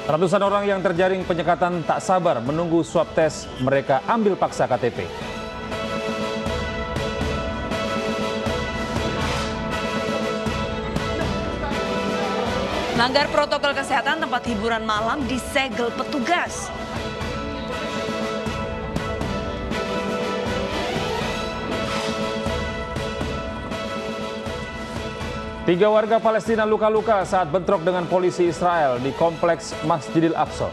Ratusan orang yang terjaring penyekatan tak sabar menunggu swab tes mereka ambil paksa KTP. Melanggar protokol kesehatan tempat hiburan malam disegel petugas. Tiga warga Palestina luka-luka saat bentrok dengan polisi Israel di kompleks Masjidil Aqsa.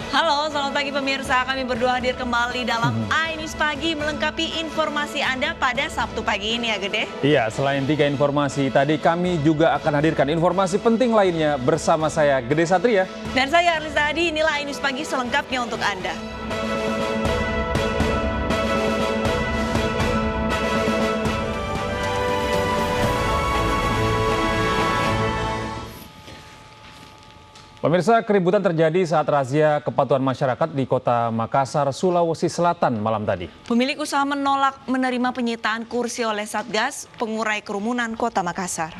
Halo, selamat pagi pemirsa. Kami berdua hadir kembali dalam iNews Pagi melengkapi informasi Anda pada Sabtu pagi ini ya, Gede. Iya, selain tiga informasi tadi, kami juga akan hadirkan informasi penting lainnya bersama saya, Gede Satria. Dan saya, Arlisa Adi, inilah iNews Pagi selengkapnya untuk Anda. Pemirsa, keributan terjadi saat razia kepatuhan masyarakat di Kota Makassar, Sulawesi Selatan malam tadi. Pemilik usaha menolak menerima penyitaan kursi oleh Satgas Pengurai Kerumunan Kota Makassar.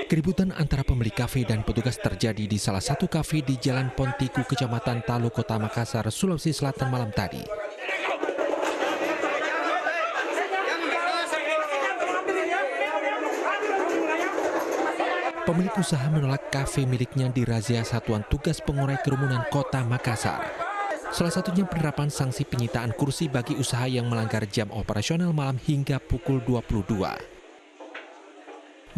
Keributan antara pemilik kafe dan petugas terjadi di salah satu kafe di Jalan Pontiku, Kecamatan Talu, Kota Makassar, Sulawesi Selatan malam tadi. Pemilik usaha menolak kafe miliknya dirazia Satuan Tugas Pengurai Kerumunan Kota Makassar. Salah satunya penerapan sanksi penyitaan kursi bagi usaha yang melanggar jam operasional malam hingga pukul 22.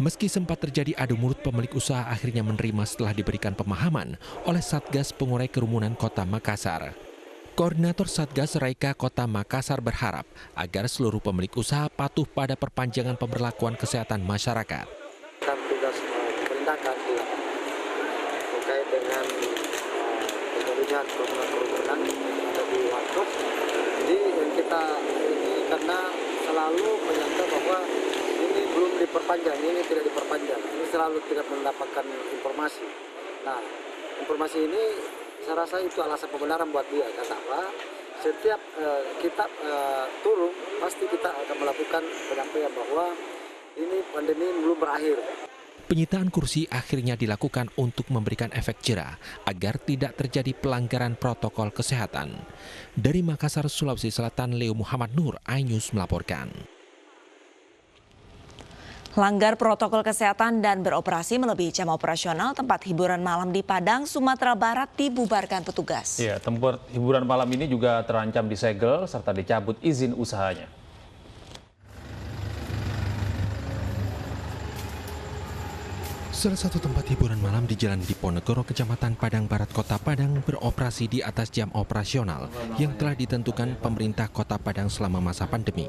Meski sempat terjadi adu mulut, pemilik usaha akhirnya menerima setelah diberikan pemahaman oleh Satgas Pengurai Kerumunan Kota Makassar. Koordinator Satgas Raika Kota Makassar berharap agar seluruh pemilik usaha patuh pada perpanjangan pemberlakuan kesehatan masyarakat. Tugas perintahkan terkait dengan penyelidikan kerumunan ada di Warkop. Jadi kita ini karena selalu menyangka bahwa ini belum diperpanjang, ini tidak diperpanjang, ini selalu tidak mendapatkan informasi. Nah, informasi ini saya rasa itu alasan pembenaran buat dia. Karena apa? Setiap kita turun pasti kita akan melakukan penyampaian bahwa ini pandemi belum berakhir. Penyitaan kursi akhirnya dilakukan untuk memberikan efek jera agar tidak terjadi pelanggaran protokol kesehatan. Dari Makassar, Sulawesi Selatan, Leo Muhammad Nur, iNews melaporkan. Langgar protokol kesehatan dan beroperasi melebihi jam operasional tempat hiburan malam di Padang, Sumatera Barat dibubarkan petugas. Ya, tempat hiburan malam ini juga terancam disegel serta dicabut izin usahanya. Salah satu tempat hiburan malam di Jalan Diponegoro, Kecamatan Padang Barat, Kota Padang beroperasi di atas jam operasional yang telah ditentukan pemerintah Kota Padang selama masa pandemi.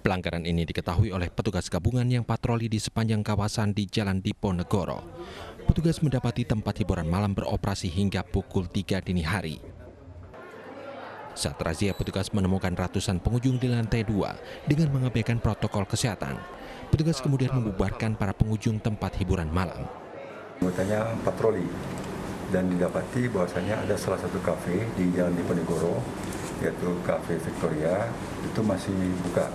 Pelanggaran ini diketahui oleh petugas gabungan yang patroli di sepanjang kawasan di Jalan Diponegoro. Petugas mendapati tempat hiburan malam beroperasi hingga pukul 3 dini hari. Saat razia, petugas menemukan ratusan pengunjung di lantai 2 dengan mengabaikan protokol kesehatan. Petugas kemudian membubarkan para pengunjung tempat hiburan malam. Anggotanya patroli dan didapati bahwasanya ada salah satu kafe di Jalan Diponegoro, yaitu Cafe Victoria, itu masih buka.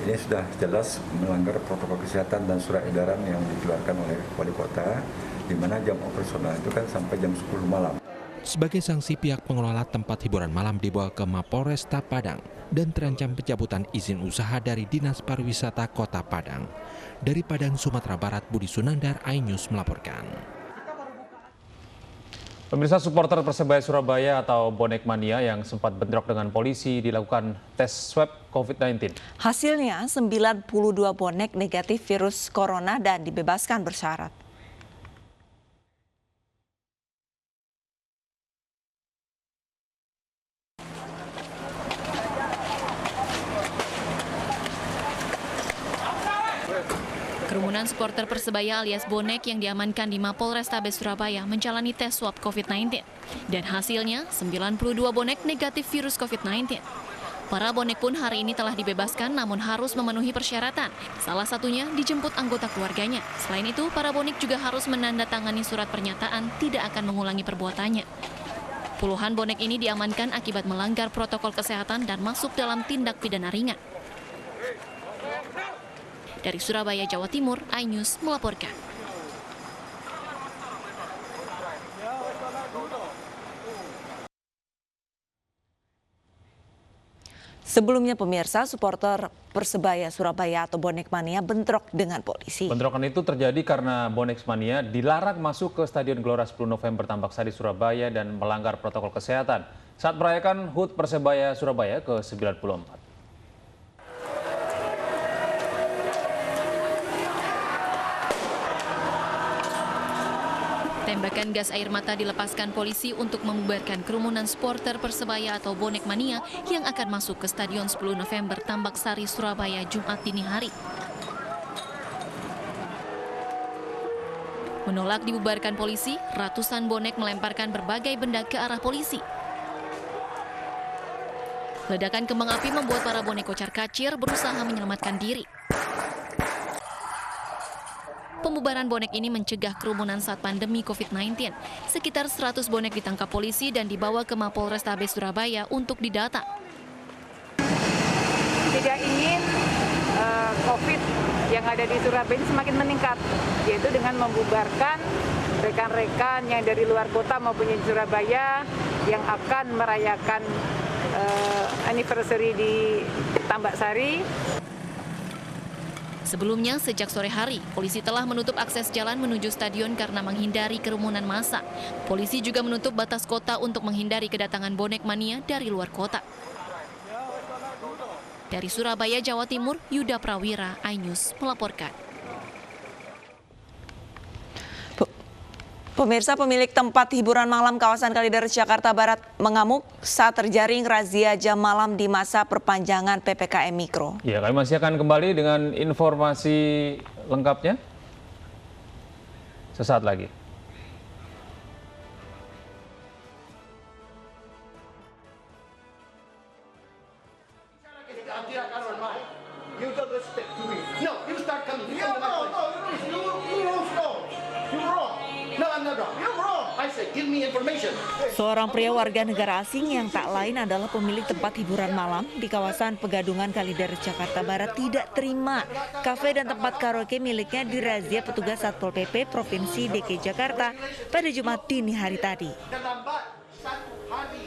Ini sudah jelas melanggar protokol kesehatan dan surat edaran yang dikeluarkan oleh wali kota, di mana jam operasional itu kan sampai jam 10 malam. Sebagai sanksi, pihak pengelola tempat hiburan malam dibawa ke Mapolresta Padang dan terancam pencabutan izin usaha dari Dinas Pariwisata Kota Padang. Dari Padang, Sumatera Barat, Budi Sunandar, iNews melaporkan. Pemirsa, supporter Persebaya Surabaya atau Bonek Mania yang sempat bentrok dengan polisi dilakukan tes swab COVID-19. Hasilnya 92 bonek negatif virus corona dan dibebaskan bersyarat. Kerumunan supporter Persebaya alias Bonek yang diamankan di Mapolrestabes Surabaya menjalani tes swab COVID-19. Dan hasilnya 92 bonek negatif virus COVID-19. Para bonek pun hari ini telah dibebaskan namun harus memenuhi persyaratan. Salah satunya dijemput anggota keluarganya. Selain itu, para bonek juga harus menandatangani surat pernyataan tidak akan mengulangi perbuatannya. Puluhan bonek ini diamankan akibat melanggar protokol kesehatan dan masuk dalam tindak pidana ringan. Dari Surabaya, Jawa Timur, iNews melaporkan. Sebelumnya pemirsa, supporter Persebaya Surabaya atau Bonek Mania bentrok dengan polisi. Bentrokan itu terjadi karena Bonek Mania dilarang masuk ke Stadion Gelora 10 November Tambak Sari Surabaya dan melanggar protokol kesehatan saat merayakan HUT Persebaya Surabaya ke-94. Tembakan gas air mata dilepaskan polisi untuk membubarkan kerumunan supporter Persebaya atau Bonek Mania yang akan masuk ke Stadion 10 November Tambak Sari Surabaya Jumat dini hari. Menolak dibubarkan polisi, ratusan bonek melemparkan berbagai benda ke arah polisi. Ledakan kembang api membuat para bonek kocar-kacir berusaha menyelamatkan diri. Pembubaran bonek ini mencegah kerumunan saat pandemi COVID-19. Sekitar 100 bonek ditangkap polisi dan dibawa ke Mapolrestabes Surabaya untuk didata. Tidak ingin COVID yang ada di Surabaya semakin meningkat, yaitu dengan membubarkan rekan-rekan yang dari luar kota maupun di Surabaya yang akan merayakan anniversary di Tambak Sari. Sebelumnya, sejak sore hari, polisi telah menutup akses jalan menuju stadion karena menghindari kerumunan massa. Polisi juga menutup batas kota untuk menghindari kedatangan bonek mania dari luar kota. Dari Surabaya, Jawa Timur, Yuda Prawira, iNews melaporkan. Pemirsa, pemilik tempat hiburan malam kawasan Kalideres, Jakarta Barat mengamuk saat terjaring razia jam malam di masa perpanjangan PPKM Mikro. Ya, kami masih akan kembali dengan informasi lengkapnya sesaat lagi. Seorang pria warga negara asing yang tak lain adalah pemilik tempat hiburan malam di kawasan Pegadungan Kalideres, Jakarta Barat tidak terima kafe dan tempat karaoke miliknya dirazia petugas Satpol PP Provinsi DKI Jakarta pada Jumat dini hari tadi.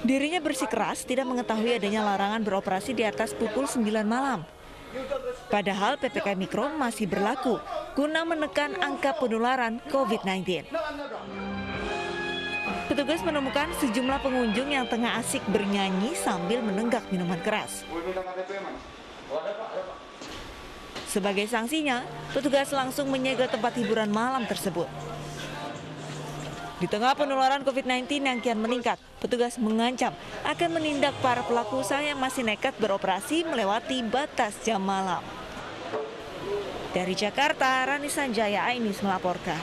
Dirinya bersikeras tidak mengetahui adanya larangan beroperasi di atas pukul 9 malam. Padahal PPKM Mikro masih berlaku guna menekan angka penularan COVID-19. Petugas menemukan sejumlah pengunjung yang tengah asik bernyanyi sambil menenggak minuman keras. Sebagai sanksinya, petugas langsung menyegel tempat hiburan malam tersebut. Di tengah penularan COVID-19 yang kian meningkat, petugas mengancam akan menindak para pelaku usaha yang masih nekat beroperasi melewati batas jam malam. Dari Jakarta, Rani Sanjaya, iNews melaporkan.